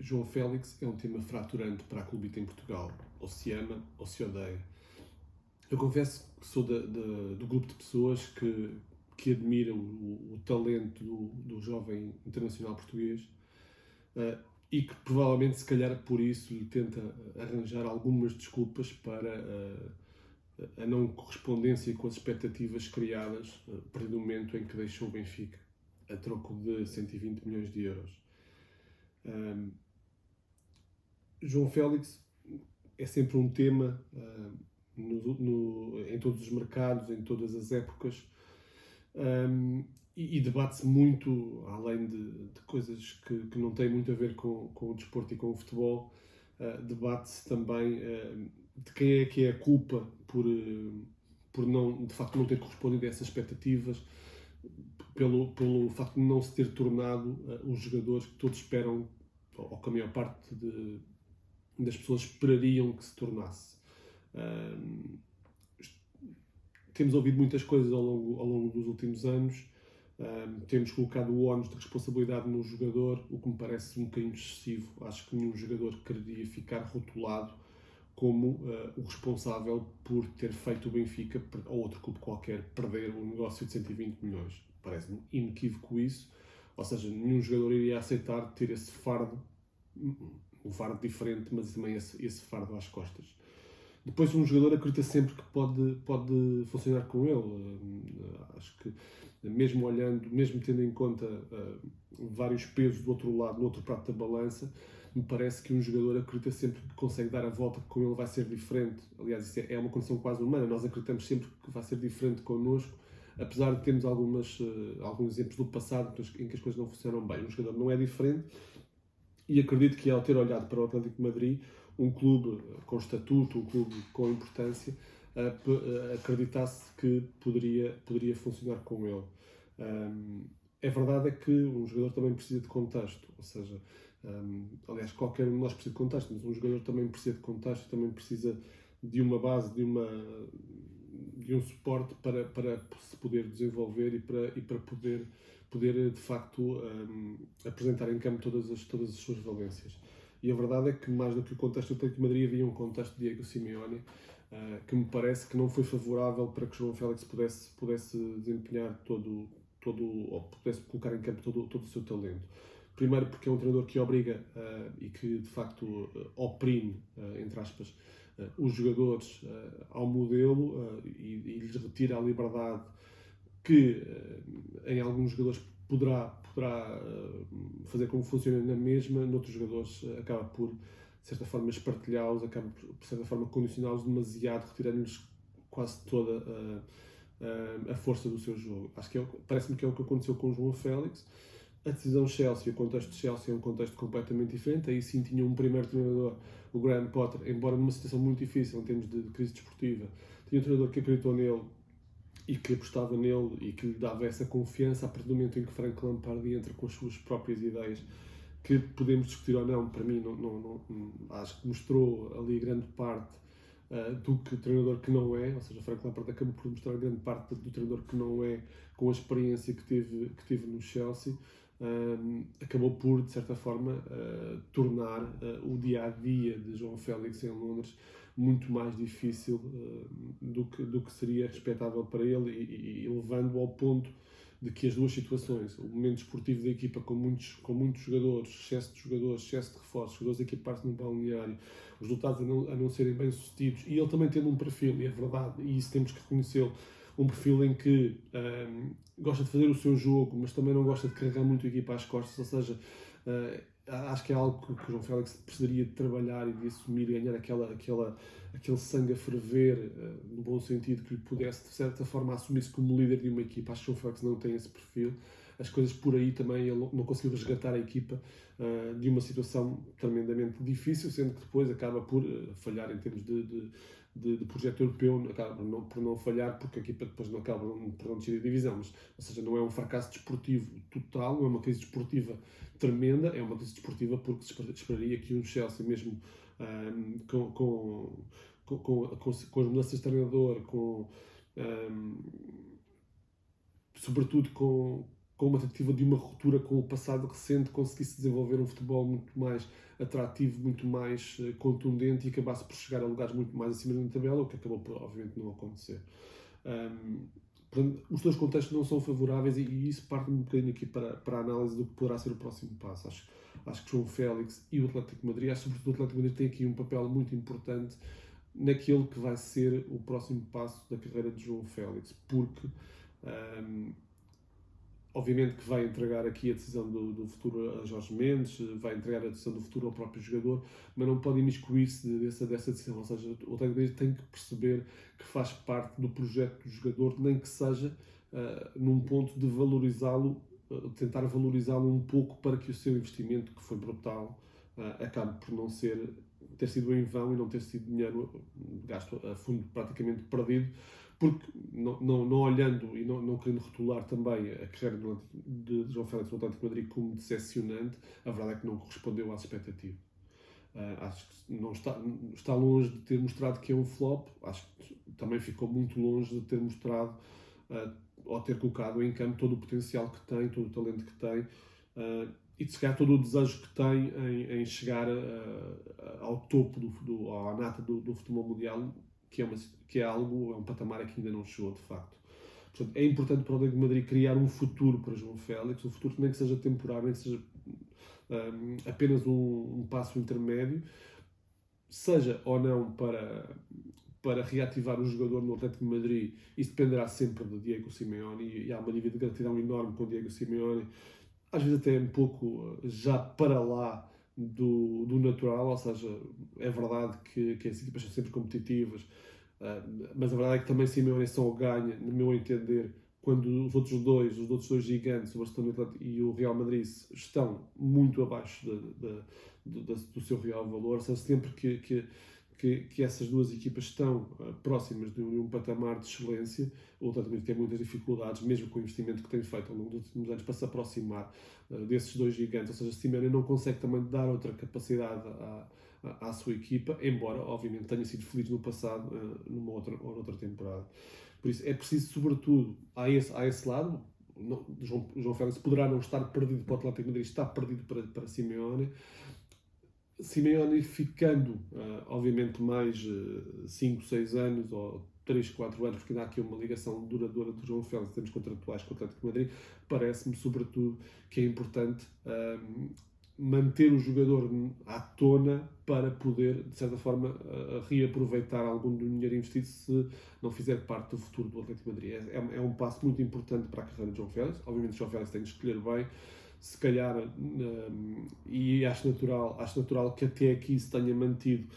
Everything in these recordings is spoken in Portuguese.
João Félix é um tema fraturante para a clubite em Portugal. Ou se ama ou se odeia. Eu confesso que sou do grupo de pessoas que admira o talento do jovem internacional português e que provavelmente, se calhar por isso, lhe tenta arranjar algumas desculpas para a não correspondência com as expectativas criadas a partir do momento em que deixou o Benfica, a troco de 120 milhões de euros. João Félix é sempre um tema em todos os mercados, em todas as épocas, e debate-se muito, além de coisas que não têm muito a ver com o desporto e com o futebol, debate-se também de quem é que é a culpa por não, de facto, não ter correspondido a essas expectativas, pelo facto de não se ter tornado os jogadores que todos esperam, ou que a maior parte das pessoas esperariam que se tornasse. Temos ouvido muitas coisas ao longo dos últimos anos, temos colocado o ónus de responsabilidade no jogador, o que me parece um bocadinho excessivo. Acho que nenhum jogador quereria ficar rotulado como o responsável por ter feito o Benfica ou outro clube qualquer perder um negócio de 120 milhões. Parece-me inequívoco isso, ou seja, nenhum jogador iria aceitar ter esse fardo, um fardo diferente, mas também esse fardo às costas. Depois, um jogador acredita sempre que pode funcionar com ele. Acho que, mesmo olhando, mesmo tendo em conta vários pesos do outro lado, no outro prato da balança, me parece que um jogador acredita sempre que consegue dar a volta, que com ele vai ser diferente. Aliás, isso é uma condição quase humana. Nós acreditamos sempre que vai ser diferente connosco, apesar de termos alguns exemplos do passado em que as coisas não funcionam bem. Um jogador não é diferente, e acredito que, ao ter olhado para o Atlético de Madrid, um clube com estatuto, um clube com importância, acreditasse que poderia funcionar com ele. É verdade é que um jogador também precisa de contexto, ou seja, aliás, qualquer um de nós precisa de contexto, mas um jogador também precisa de contexto, também precisa de uma base, de um suporte para se poder desenvolver e para poder de facto apresentar em campo todas as suas valências. E a verdade é que, mais do que o contexto do Atlético de Madrid, havia um contexto de Diego Simeone que me parece que não foi favorável para que João Félix pudesse desempenhar ou pudesse colocar em campo todo o seu talento. Primeiro porque é um treinador que obriga e que de facto oprime, entre aspas, os jogadores ao modelo e lhes retira a liberdade que em alguns jogadores poderá fazer com que funcione na mesma, noutros jogadores acaba por, de certa forma, espartilhá-los, acaba por, de certa forma, condicioná-los demasiado, retirando-lhes quase toda a força do seu jogo. Acho que parece-me que é o que aconteceu com o João Félix. A decisão Chelsea, o contexto de Chelsea é um contexto completamente diferente. Aí sim tinha um primeiro treinador, o Graham Potter, embora numa situação muito difícil em termos de crise desportiva, tinha um treinador que acreditou nele e que apostava nele e que lhe dava essa confiança. A partir do momento em que Frank Lampard entra com as suas próprias ideias, que podemos discutir ou não, para mim não acho que mostrou ali grande parte do que o treinador que não é, ou seja, Frank Lampard acabou por mostrar grande parte do treinador que não é, com a experiência que teve no Chelsea. Acabou por, de certa forma, tornar o dia-a-dia de João Félix em Londres muito mais difícil do que seria respeitável para ele e levando ao ponto de que as duas situações, o momento esportivo da equipa com muitos jogadores, excesso de reforços, jogadores a equipar-se num balneário, os resultados a não serem bem sucedidos, e ele também tendo um perfil, e é verdade, e isso temos que reconhecê-lo, um perfil em que gosta de fazer o seu jogo, mas também não gosta de carregar muito a equipa às costas, ou seja, acho que é algo que o João Félix precisaria de trabalhar e de assumir e ganhar aquele sangue a ferver, no bom sentido, que lhe pudesse, de certa forma, assumir-se como líder de uma equipa. Acho que o João Félix não tem esse perfil. As coisas por aí também, ele não conseguiu resgatar a equipa de uma situação tremendamente difícil, sendo que depois acaba por falhar em termos de projeto europeu, acaba por não falhar, porque a equipa depois não acaba por não descer a divisão. Mas, ou seja, não é um fracasso desportivo total, não é uma crise desportiva tremenda, é uma crise desportiva porque se esperaria que um Chelsea, mesmo com as mudanças de treinador, sobretudo com com uma tentativa de uma ruptura com o passado recente, conseguisse desenvolver um futebol muito mais atrativo, muito mais contundente e acabasse por chegar a lugares muito mais acima da tabela, o que acabou por, obviamente, não acontecer. Os dois contextos não são favoráveis e isso parte um bocadinho aqui para a análise do que poderá ser o próximo passo. Acho que João Félix e o Atlético de Madrid, sobretudo o Atlético de Madrid, tem aqui um papel muito importante naquele que vai ser o próximo passo da carreira de João Félix, porque obviamente que vai entregar aqui a decisão do futuro a Jorge Mendes, vai entregar a decisão do futuro ao próprio jogador, mas não pode imiscuir-se dessa decisão. Ou seja, o Atlético tem que perceber que faz parte do projeto do jogador, nem que seja num ponto de valorizá-lo, tentar valorizá-lo um pouco para que o seu investimento, que foi brutal, acabe por não ter sido em vão e não ter sido dinheiro gasto a fundo praticamente perdido, porque não olhando e não querendo rotular também a carreira de João Félix no Atlético de Madrid como decepcionante, a verdade é que não correspondeu às expectativas. Acho que não está longe de ter mostrado que é um flop, acho que também ficou muito longe de ter mostrado ou ter colocado em campo todo o potencial que tem, todo o talento que tem e de se calhar todo o desejo que tem em chegar ao topo, à nata do futebol mundial, que é um patamar que ainda não chegou, de facto. Portanto, é importante para o Atlético de Madrid criar um futuro para João Félix, um futuro que nem que seja temporário, nem que seja apenas um passo intermédio, seja ou não para reativar o jogador no Atlético de Madrid. Isso dependerá sempre de Diego Simeone e há uma dívida de gratidão enorme com Diego Simeone, às vezes até um pouco já para lá do natural, ou seja, é verdade que as equipas são sempre competitivas, mas a verdade é que também Simeone só ganha, no meu entender, quando os outros dois gigantes, o Barcelona e o Real Madrid, estão muito abaixo do seu real valor. Ou seja, sempre que essas duas equipas estão próximas de um patamar de excelência, o Atlético tem muitas dificuldades, mesmo com o investimento que tem feito ao longo dos últimos anos, para se aproximar desses dois gigantes. Ou seja, Simeone não consegue também dar outra capacidade à sua equipa, embora, obviamente, tenha sido feliz no passado, numa outra temporada. Por isso, é preciso, sobretudo, a esse lado, João Félix poderá não estar perdido para o Atlético de Madrid, está perdido para Simeone. Simeone ficando, obviamente, mais 5, 6 anos, ou 3, 4 anos, porque ainda há aqui uma ligação duradoura do João Félix em termos contratuais com o Atlético de Madrid, parece-me, sobretudo, que é importante manter o jogador à tona para poder, de certa forma, reaproveitar algum do dinheiro investido se não fizer parte do futuro do Atlético de Madrid. É um passo muito importante para a carreira de João Félix. Obviamente, João Félix tem de escolher bem, se calhar, e acho natural que até aqui se tenha mantido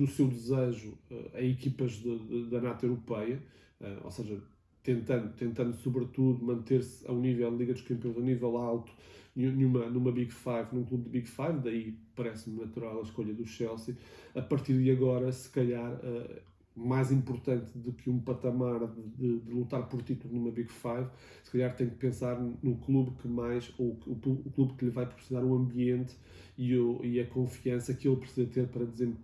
o seu desejo a equipas da nata europeia, ou seja, tentando sobretudo manter-se ao nível da Liga dos Campeões, ao nível alto, numa Big Five, num clube de Big Five. Daí parece-me natural a escolha do Chelsea. A partir de agora, se calhar, mais importante do que um patamar de lutar por título numa Big Five, se calhar tem que pensar no clube que mais, ou o clube que lhe vai proporcionar o ambiente e a confiança que ele precisa ter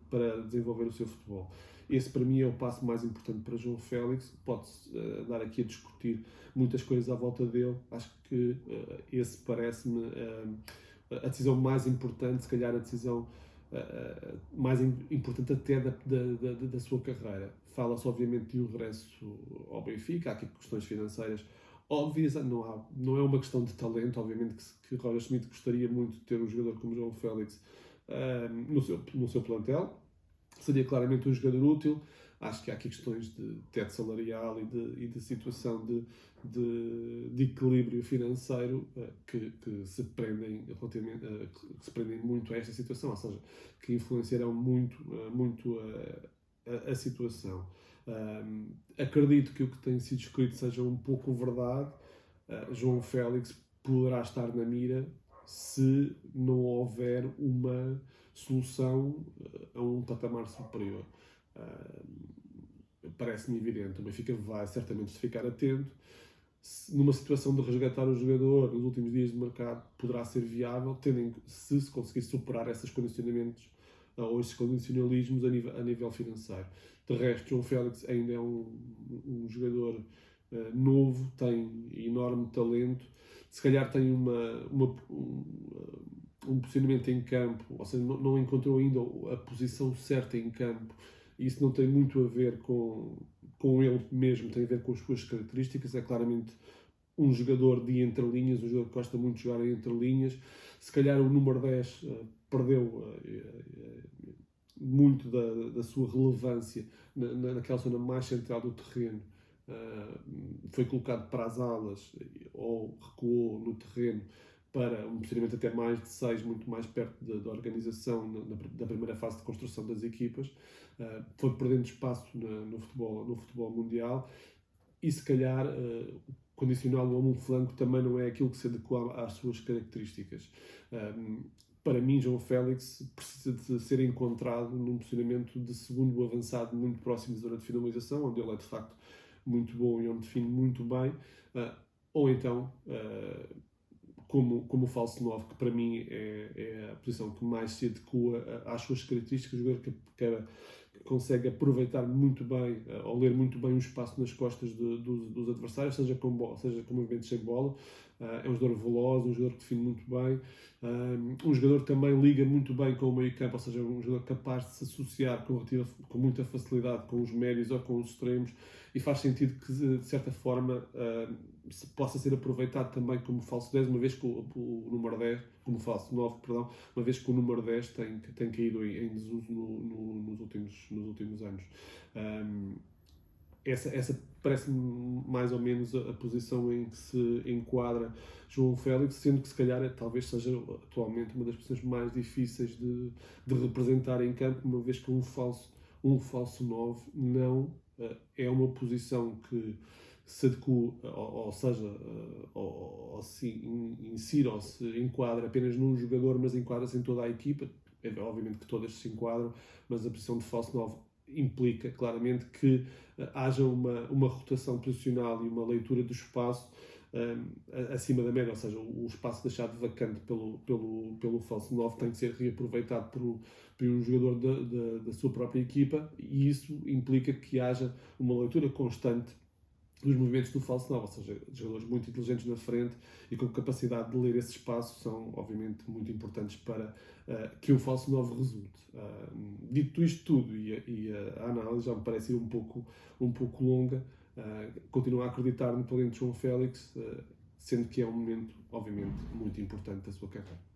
para desenvolver o seu futebol. Esse, para mim, é o passo mais importante para João Félix. Pode-se andar aqui a discutir muitas coisas à volta dele. Acho que esse parece-me a decisão mais importante, se calhar a decisão mais importante até da sua carreira. Fala-se, obviamente, de um regresso ao Benfica. Há aqui questões financeiras óbvias, não é uma questão de talento. Obviamente que Roger Schmidt gostaria muito de ter um jogador como João Félix no seu plantel. Seria claramente um jogador útil. Acho que há aqui questões de teto salarial e de situação de equilíbrio financeiro que se prendem muito a esta situação, ou seja, que influenciarão muito a situação. Acredito que o que tem sido escrito seja um pouco verdade. João Félix poderá estar na mira se não houver uma solução a um patamar superior. Parece-me evidente. O Benfica vai certamente ficar atento. Numa situação de resgatar o jogador nos últimos dias de mercado, poderá ser viável, se conseguir superar esses condicionamentos ou esses condicionalismos a nível financeiro. De resto, João Félix ainda é um jogador novo, tem enorme talento, se calhar tem um posicionamento em campo, ou seja, não encontrou ainda a posição certa em campo. Isso não tem muito a ver com ele mesmo, tem a ver com as suas características. É claramente um jogador de entrelinhas, um jogador que gosta muito de jogar em entrelinhas. Se calhar o número 10 perdeu muito da sua relevância naquela zona mais central do terreno. Foi colocado para as alas ou recuou no terreno para um posicionamento até mais de 6, muito mais perto da organização da primeira fase de construção das equipas. Foi perdendo espaço no futebol mundial e se calhar condicioná-lo a um flanco também não é aquilo que se adequa às suas características. Para mim, João Félix precisa de ser encontrado num posicionamento de segundo avançado muito próximo da zona de finalização, onde ele é de facto muito bom e onde define muito bem, ou então como falso 9, que para mim é a posição que mais se adequa às suas características, o jogador que consegue aproveitar muito bem, ou ler muito bem o espaço nas costas dos adversários, seja com movimentos sem bola. É um jogador veloz, um jogador que define muito bem, um jogador que também liga muito bem com o meio campo, ou seja, um jogador capaz de se associar com muita facilidade com os médios ou com os extremos, e faz sentido que, de certa forma, possa ser aproveitado também como falso 10, uma vez que o número 10, como falso 9, perdão, uma vez que o número 10 tem caído em desuso nos últimos anos. Essa parece-me mais ou menos a posição em que se enquadra João Félix, sendo que se calhar talvez seja atualmente uma das posições mais difíceis de representar em campo, uma vez que um falso 9 não é uma posição que se adequa, ou seja, ou se insira ou se enquadra apenas num jogador, mas enquadra-se em toda a equipa. Obviamente que todas se enquadram, mas a posição de falso 9 implica claramente que haja uma rotação posicional e uma leitura do espaço acima da média, ou seja, o espaço deixado vacante pelo falso 9 tem que ser reaproveitado por um jogador da sua própria equipa, e isso implica que haja uma leitura constante dos movimentos do falso 9, ou seja, jogadores muito inteligentes na frente e com capacidade de ler esse espaço são, obviamente, muito importantes para que o falso 9 resulte. Dito isto tudo, e a análise já me parece ir um pouco longa, continuo a acreditar no talento de João Félix, sendo que é um momento, obviamente, muito importante da sua carreira.